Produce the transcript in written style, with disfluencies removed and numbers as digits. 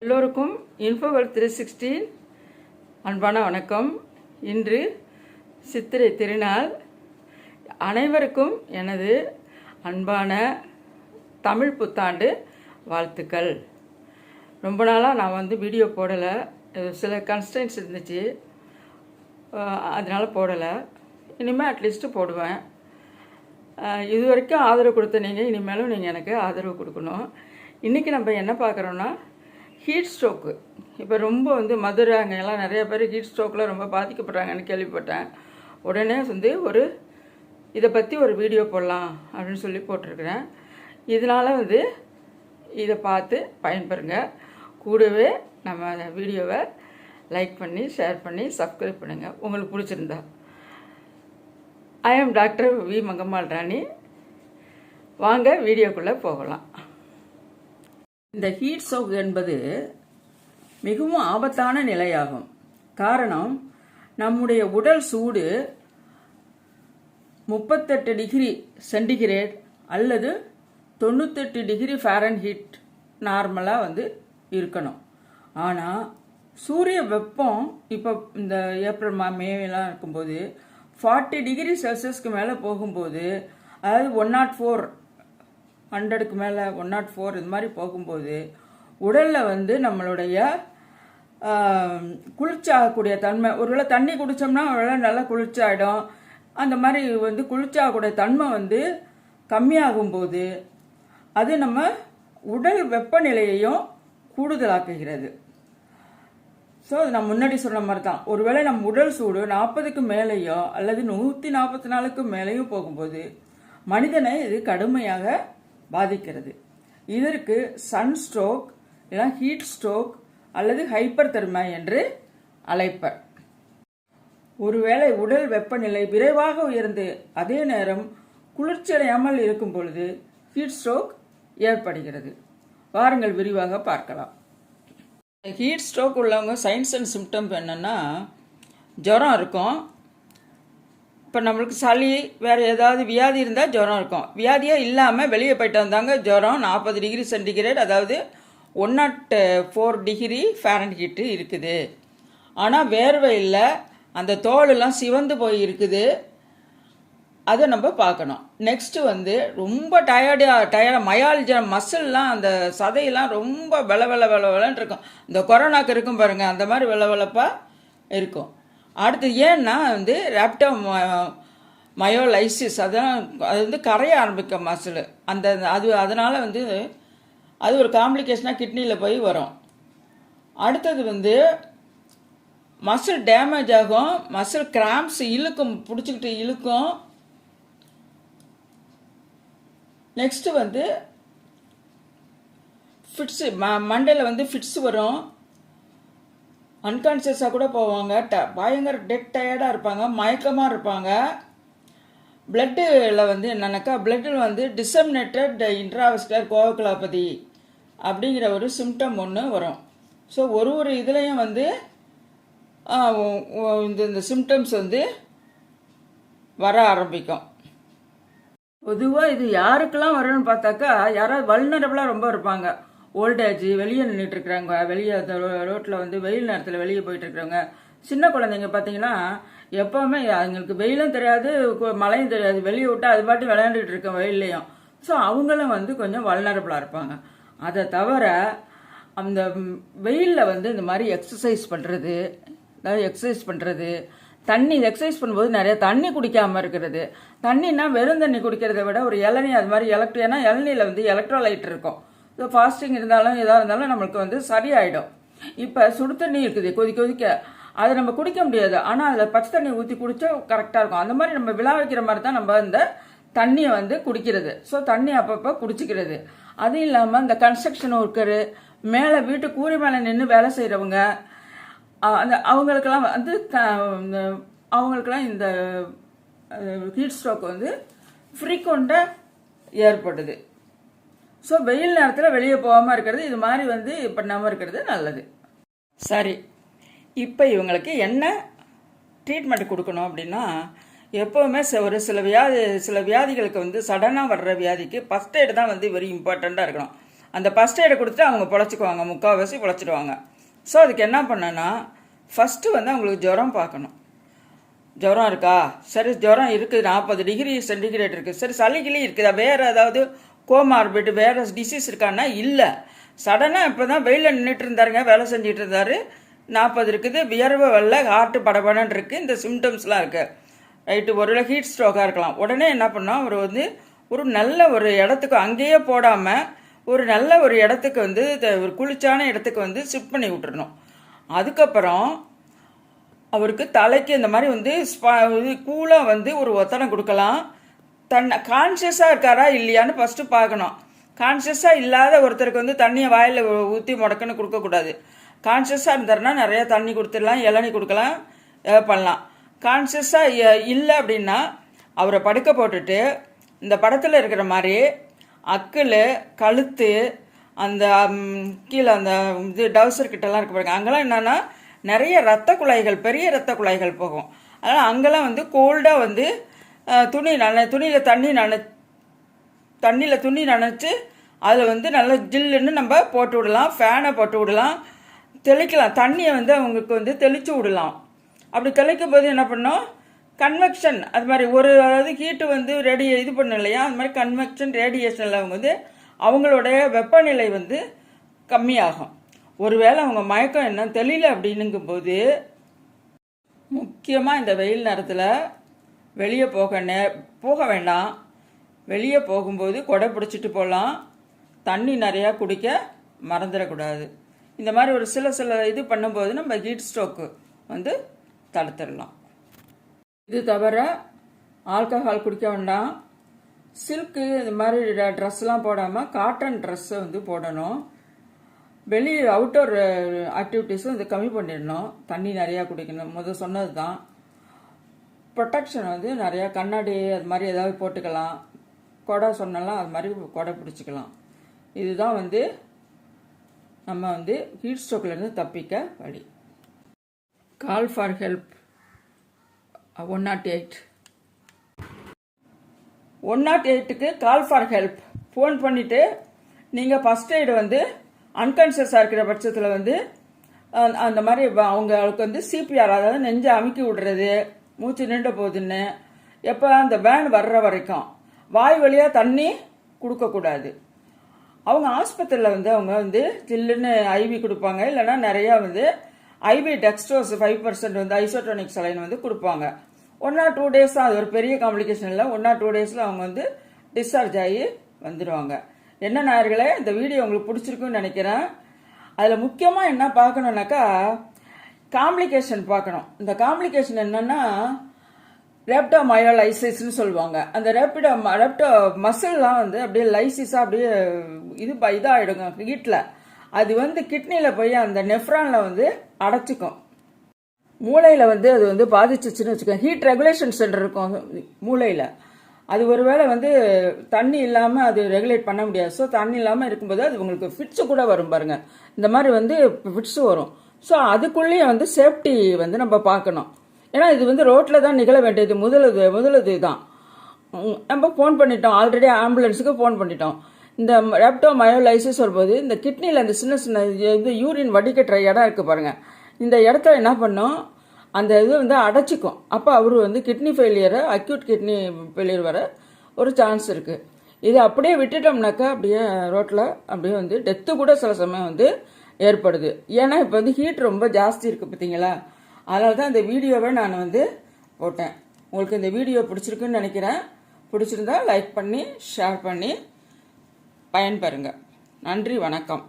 எல்லோருக்கும் இன்ஃபோவெல்த் 360 அன்பான வணக்கம். இன்று சித்திரை திருநாள். அனைவருக்கும் எனது அன்பான தமிழ் புத்தாண்டு வாழ்த்துக்கள். ரொம்ப நாளாக நான் வீடியோ போடலை, சில கன்ஸ்டன்ஸ் இருந்துச்சு, அதனால் போடலை. இனிமேல் அட்லீஸ்ட்டு போடுவேன். இது வரைக்கும் ஆதரவு கொடுத்த நீங்கள் இனிமேலும் நீங்கள் எனக்கு ஆதரவு கொடுக்கணும். இன்றைக்கி நம்ம என்ன பார்க்குறோன்னா, ஹீட் ஸ்ட்ரோக்கு. இப்போ ரொம்ப மதுரை அங்கெல்லாம் நிறைய பேர் ஹீட் ஸ்ட்ரோக்கில் ரொம்ப பாதிக்கப்படுறாங்கன்னு கேள்விப்பட்டேன். உடனே இதை பற்றி ஒரு வீடியோ போடலாம் அப்படின்னு சொல்லி போட்டிருக்கிறேன். இதனால் இதை பார்த்து பயன்பெறுங்க. கூடவே நம்ம வீடியோவை லைக் பண்ணி, ஷேர் பண்ணி, சப்ஸ்கிரைப் பண்ணுங்கள் உங்களுக்கு பிடிச்சிருந்தா. I am doctor V Mangammal Rani. வாங்க வீடியோக்குள்ளே போகலாம். இந்த ஹீட் ஸ்ட்ரோக் என்பது மிகவும் ஆபத்தான நிலையாகும். காரணம், நம்முடைய உடல் சூடு 38 டிகிரி சென்டிகிரேட் அல்லது 98 டிகிரி ஃபாரன்ஹீட் நார்மலாக இருக்கணும். ஆனால் சூரிய வெப்பம் இப்போ இந்த ஏப்ரல் மேலாம் இருக்கும்போது 40 டிகிரி செல்சியஸ்க்கு மேலே போகும்போது, அதாவது 104 100க்கு மேலே 104 இது மாதிரி போகும்போது உடலில் நம்மளுடைய குளிர்ச்சாகக்கூடிய தன்மை, ஒருவேளை தண்ணி குடித்தோம்னா ஒருவேளை நல்லா குளிர்ச்சாயிடும். அந்த மாதிரி குளிர்ச்சாகக்கூடிய தன்மை கம்மியாகும்போது அது நம்ம உடல் வெப்பநிலையையும் கூடுதலாக்குகிறது. ஸோ நான் முன்னாடி சொன்ன மாதிரி தான், ஒருவேளை நம்ம உடல் சூடு 40க்கு மேலேயோ அல்லது 144க்கு மேலேயும் போகும்போது மனிதனை இது கடுமையாக பாதிக்கிறது. இதற்கு சன் ஸ்ட்ரோக் இல்லைனா ஹீட் ஸ்ட்ரோக் அல்லது ஹைப்பர் தெர்மா என்று அழைப்பர். ஒருவேளை உடல் வெப்பநிலை விரைவாக உயர்ந்து அதே நேரம் குளிர்ச்சியடையாமல் இருக்கும் பொழுது ஹீட் ஸ்ட்ரோக் ஏற்படுகிறது. வாருங்கள் விரிவாக பார்க்கலாம். ஹீட் ஸ்ட்ரோக் உள்ளவங்க சைன்ஸ் அண்ட் சிம்டம் என்னன்னா, ஜுரம் இருக்கும். இப்போ நம்மளுக்கு சளி வேறு ஏதாவது வியாதி இருந்தால் ஜுரம் இருக்கும். வியாதியாக இல்லாமல் வெளியே போயிட்டு வந்தாங்க, ஜுரம் 40 டிகிரி சென்டிகிரேட், அதாவது 104 டிகிரி ஃபாரன்ஹீட்டு இருக்குது. ஆனால் வேர்வை இல்லை, அந்த தோலெல்லாம் சிவந்து போய் இருக்குது. அதை நம்ம பார்க்கணும். நெக்ஸ்ட்டு ரொம்ப டயர்டாக மயால்ஜம் மசில்லாம், அந்த சதையெல்லாம் ரொம்ப வெளன்னு இருக்கும். இந்த கொரோனாக்கு இருக்கும் பாருங்கள், அந்த மாதிரி வெளப்பாக இருக்கும். அடுத்து ஏன்னா ரேப்டோ மயோலைசிஸ், அதெல்லாம் அது கரைய ஆரம்பிக்க மசில் அந்த அதனால் அது ஒரு காம்ப்ளிகேஷனாக கிட்னியில் போய் வரும். அடுத்தது மசில் டேமேஜ் ஆகும், மசில் கிராம்ப்ஸ் இழுக்கும், பிடிச்சிக்கிட்டு இழுக்கும். நெக்ஸ்ட்டு ஃபிட்ஸு, மண்டையில் ஃபிட்ஸ் வரும், அன்கான்சியஸாக கூட போவாங்க, பயங்கர டெட் டயர்டாக இருப்பாங்க, மயக்கமாக இருப்பாங்க. பிளட்டில் என்னன்னாக்கா, பிளட்டில் டிசமினேட்டட் இன்ட்ராவஸ்குலர் கோவகுலோபதி அப்படிங்கிற ஒரு சிம்டம் ஒன்று வரும். ஸோ ஒரு இதுலேயும் இந்த சிம்டம்ஸ் வர ஆரம்பிக்கும். பொதுவாக இது யாருக்கெல்லாம் வரும்னு பார்த்தாக்கா, யாராவது வல்னரபிளாக ரொம்ப இருப்பாங்க, ஓல்டேஜ், வெளியே நின்றுட்டு இருக்கிறாங்க, வெளியே ரோட்டில் வெயில் நேரத்தில் வெளியே போயிட்டு இருக்கிறவங்க, சின்ன குழந்தைங்க பார்த்தீங்கன்னா எப்போவுமே அவங்களுக்கு வெயிலும் தெரியாது மழையும் தெரியாது, வெளியே விட்டால் அது பாட்டு விளையாண்டுட்டு இருக்க வெயிலையும். ஸோ அவங்களும் கொஞ்சம் வல்னரபிளாக இருப்பாங்க. அதை தவிர அந்த வெயிலில் இந்த மாதிரி எக்ஸசைஸ் பண்ணுறது, அதாவது எக்ஸசைஸ் பண்ணுறது, தண்ணி எக்ஸசைஸ் பண்ணும்போது நிறைய தண்ணி குடிக்காமல் இருக்கிறது. தண்ணின்னா வெறும் தண்ணி குடிக்கிறத விட ஒரு இளநீ, அது மாதிரி ஏன்னா இளநீரில் எலக்ட்ரோலைட் இருக்கும். ஸோ ஃபாஸ்டிங் இருந்தாலும் எதாக இருந்தாலும் நம்மளுக்கு சரியாயிடும். இப்போ சுடு தண்ணி இருக்குது கொதிக்க, அதை நம்ம குடிக்க முடியாது, ஆனால் அதில் பச்சை தண்ணி ஊற்றி குடித்தா கரெக்டாக இருக்கும். அந்த மாதிரி நம்ம விழா வைக்கிற மாதிரி தான் நம்ம இந்த தண்ணியை குடிக்கிறது. ஸோ தண்ணி அப்பப்போ குடிச்சிக்கிறது. அதுவும் இல்லாமல் இந்த கன்ஸ்ட்ரக்ஷன் ஒர்க்கரு, மேலே வீட்டு கூரை மேலே நின்று வேலை செய்கிறவங்க, அவங்களுக்கெல்லாம் அவங்களுக்கெல்லாம் இந்த ஹீட் ஸ்ட்ரோக் ஃப்ரீக்வெண்ட்டாக ஏற்படுது. ஸோ வெயில் நேரத்தில் வெளியே போகாமல் இருக்கிறது, இது மாதிரி பண்ணாமல் இருக்கிறது நல்லது. சரி, இப்போ இவங்களுக்கு என்ன ட்ரீட்மெண்ட் கொடுக்கணும் அப்படின்னா, எப்போவுமே ஒரு சில வியாதிகளுக்கு சடனாக வர்ற வியாதிக்கு ஃபஸ்ட் எய்டு தான் வெரி இம்பார்ட்டண்ட்டாக இருக்கணும். அந்த ஃபஸ்ட் எய்டை கொடுத்துட்டு அவங்க பொழைச்சிக்குவாங்க, முக்கால்வாசி பொழைச்சிடுவாங்க. ஸோ அதுக்கு என்ன பண்ணேன்னா, ஃபஸ்ட்டு வந்து அவங்களுக்கு ஜுரம் பார்க்கணும். ஜுரம் இருக்கா? சரி, ஜுரம் இருக்குது, 40 டிகிரி சென்டிகிரேட் இருக்குது. சரி, சளிகிளி இருக்குதா? வேறு ஏதாவது கோமார்பிட் வேறு டிசீஸ் இருக்கான்னா இல்லை. சடனாக இப்போ தான் வெயிலில் நின்றுட்டு இருந்தாருங்க, வேலை செஞ்சுட்டு இருந்தார், 40 இருக்குது, வியர்வை வெள்ள, ஹார்ட்டு படபடன்னு இருக்குது, இந்த சிம்டம்ஸ்லாம் இருக்குது. ரைட்டு, ஒருவேளை ஹீட் ஸ்ட்ரோக்காக இருக்கலாம். உடனே என்ன பண்ணோம், அவர் வந்து ஒரு நல்ல ஒரு இடத்துக்கு அங்கேயே போடாமல் ஒரு நல்ல ஒரு இடத்துக்கு வந்து ஒரு குளிர்ச்சான இடத்துக்கு வந்து ஷிஃப்ட் பண்ணி விட்டுறணும். அதுக்கப்புறம் அவருக்கு தலைக்கு இந்த மாதிரி வந்து கூலாக வந்து ஒரு ஒத்தனை கொடுக்கலாம். கான்ஷியஸாக இருக்காரா இல்லையான்னு ஃபஸ்ட்டு பார்க்கணும். கான்ஷியஸாக இல்லாத ஒருத்தருக்கு வந்து தண்ணியை வாயில் ஊற்றி முடக்குன்னு கொடுக்கக்கூடாது. கான்ஷியஸாக இருந்தாருன்னா நிறையா தண்ணி கொடுத்துடலாம், இளநீ கொடுக்கலாம், பண்ணலாம். கான்ஷியஸாக இல்லை அப்படின்னா அவரை படுக்க போட்டுட்டு இந்த படத்தில் இருக்கிற மாதிரி அக்கில், கழுத்து, அந்த கீழே அந்த இது டவுசர் கிட்டலாம் இருக்க பாருங்க, அங்கெல்லாம் என்னென்னா நிறைய ரத்த குழாய்கள், பெரிய ரத்த குழாய்கள் போகும். அதனால் அங்கெல்லாம் வந்து கோல்டாக வந்து தண்ணியில் துணி நனைச்சி அதில் வந்து நல்லா ஜில்லுன்னு நம்ம போட்டு விடலாம். ஃபேனை போட்டு விடலாம், தெளிக்கலாம். தண்ணியை வந்து அவங்களுக்கு வந்து தெளித்து விடலாம். அப்படி தெளிக்கும் போது என்ன பண்ணோம், கன்வெக்ஷன் அது மாதிரி அதாவது ஹீட்டு வந்து இது பண்ணும் இல்லையா, அது மாதிரி கன்வெக்ஷன் ரேடியேஷனில் அவங்க வந்து அவங்களுடைய வெப்பநிலை வந்து கம்மியாகும். ஒருவேளை அவங்க மயக்கம் என்ன தெரியல அப்படின்னுங்கும்போது முக்கியமாக இந்த வெயில் நேரத்தில் வெளியே போக வேண்டாம். வெளியே போகும்போது கொடை பிடிச்சிட்டு போகலாம். தண்ணி நிறையா குடிக்க மறந்துடக்கூடாது. இந்த மாதிரி ஒரு சில இது பண்ணும்போது நம்ம ஹீட் ஸ்ட்ரோக்கு வந்து தடுத்துடலாம். இது தவிர ஆல்கஹால் குடிக்க வேண்டாம். சில்க்கு இது மாதிரி ட்ரெஸ்லாம் போடாமல் காட்டன் ட்ரெஸ்ஸை வந்து போடணும். வெளியே அவுட்டோர் ஆக்டிவிட்டீஸும் இது கம்மி பண்ணிடணும். தண்ணி நிறையா குடிக்கணும், சொன்னது தான். ப்ரொடெக்ஷன் வந்து நிறையா கண்ணாடி அது மாதிரி ஏதாவது போட்டுக்கலாம். கொடை சொன்னாலாம் அது மாதிரி கொடை பிடிச்சிக்கலாம். இதுதான் வந்து நம்ம வந்து ஹீட் ஸ்ட்ரோக்லேருந்து தப்பிக்க வழி. Call for help 108. 108க்கு கால் ஃபார் ஹெல்ப் ஃபோன் பண்ணிவிட்டு நீங்கள் ஃபஸ்ட் எய்டு வந்து அன்கான்ஷியஸாக இருக்கிற பட்சத்தில் வந்து அந்த மாதிரி அவங்களுக்கு வந்து சிபிஆர், அதாவது நெஞ்சை அமுக்கி விடுறது, மூச்சு நின்று போகுதுன்னு, எப்போ அந்த வேன் வர்ற வரைக்கும் வாய் வழியாக தண்ணி கொடுக்கக்கூடாது. அவங்க ஆஸ்பத்திரியில் வந்து அவங்க வந்து ஜில்லுன்னு ஐவி கொடுப்பாங்க, இல்லைன்னா நிறையா வந்து ஐவி டெக்ஸ்ட்ரோஸ் 5% வந்து ஐசோட்டோனிக் சலைன் வந்து கொடுப்பாங்க. 1 or 2 days தான், அது ஒரு பெரிய காம்ப்ளிகேஷன் இல்லை. 1 or 2 days அவங்க வந்து டிஸ்சார்ஜ் ஆகி வந்துடுவாங்க. என்ன நேயர்களே, இந்த வீடியோ உங்களுக்கு பிடிச்சிருக்குன்னு நினைக்கிறேன். அதில் முக்கியமாக என்ன பார்க்கணுன்னாக்கா காம்ப்ளிகேஷன் பார்க்கணும். இந்த காம்ப்ளிகேஷன் என்னன்னா ரெப்டோமயோலைசிஸ்ன்னு சொல்லுவாங்க. அந்த ரெப்டோ மசில்லாம் வந்து அப்படியே லைசிஸாக அப்படியே இதாகிடுங்க ஹீட்டில். அது வந்து கிட்னியில் போய் அந்த நெஃப்ரானில் வந்து அடைச்சிக்கும். மூளையில் வந்து அது வந்து பாதிச்சிச்சுன்னு வச்சுக்கோங்க. ஹீட் ரெகுலேஷன் சென்டர் இருக்கும் மூளையில். அது ஒருவேளை வந்து தண்ணி இல்லாமல் அது ரெகுலேட் பண்ண முடியாது. ஸோ தண்ணி இல்லாமல் இருக்கும்போது அது உங்களுக்கு ஃபிட்ஸு கூட வரும் பாருங்க. இந்த மாதிரி வந்து ஃபிட்ஸு வரும். ஸோ அதுக்குள்ளேயே வந்து சேஃப்டி வந்து நம்ம பார்க்கணும். ஏன்னா இது வந்து ரோட்டில் தான் நிகழ வேண்டியது. முதலது தான். நம்ம ஃபோன் பண்ணிட்டோம், ஆல்ரெடி ஆம்புலன்ஸுக்கு ஃபோன் பண்ணிட்டோம். இந்த ரெப்டோமயோலைசிஸ் வரும்போது இந்த கிட்னியில் இந்த சின்ன இது யூரின் வடிகட்டுற இடம் இருக்குது பாருங்கள். இந்த இடத்துல என்ன பண்ணும், அந்த இது வந்து அடைச்சிக்கும். அப்போ அவர் வந்து கிட்னி ஃபெயிலியரை, அக்யூட் கிட்னி ஃபெயிலியர் வர ஒரு சான்ஸ் இருக்குது. இதை அப்படியே விட்டுட்டோம்னாக்கா அப்படியே ரோட்டில் அப்படியே வந்து டெத்து கூட சில சமயம் வந்து ஏற்படுது. ஏன்னா இப்போ வந்து ஹீட் ரொம்ப ஜாஸ்தி இருக்குது பார்த்தீங்களா. அதனால தான் இந்த வீடியோவை நான் வந்து போட்டேன். உங்களுக்கு இந்த வீடியோ பிடிச்சிருக்குன்னு நினைக்கிறேன். பிடிச்சிருந்தா லைக் பண்ணி ஷேர் பண்ணி பயன்பெறுங்க. நன்றி, வணக்கம்.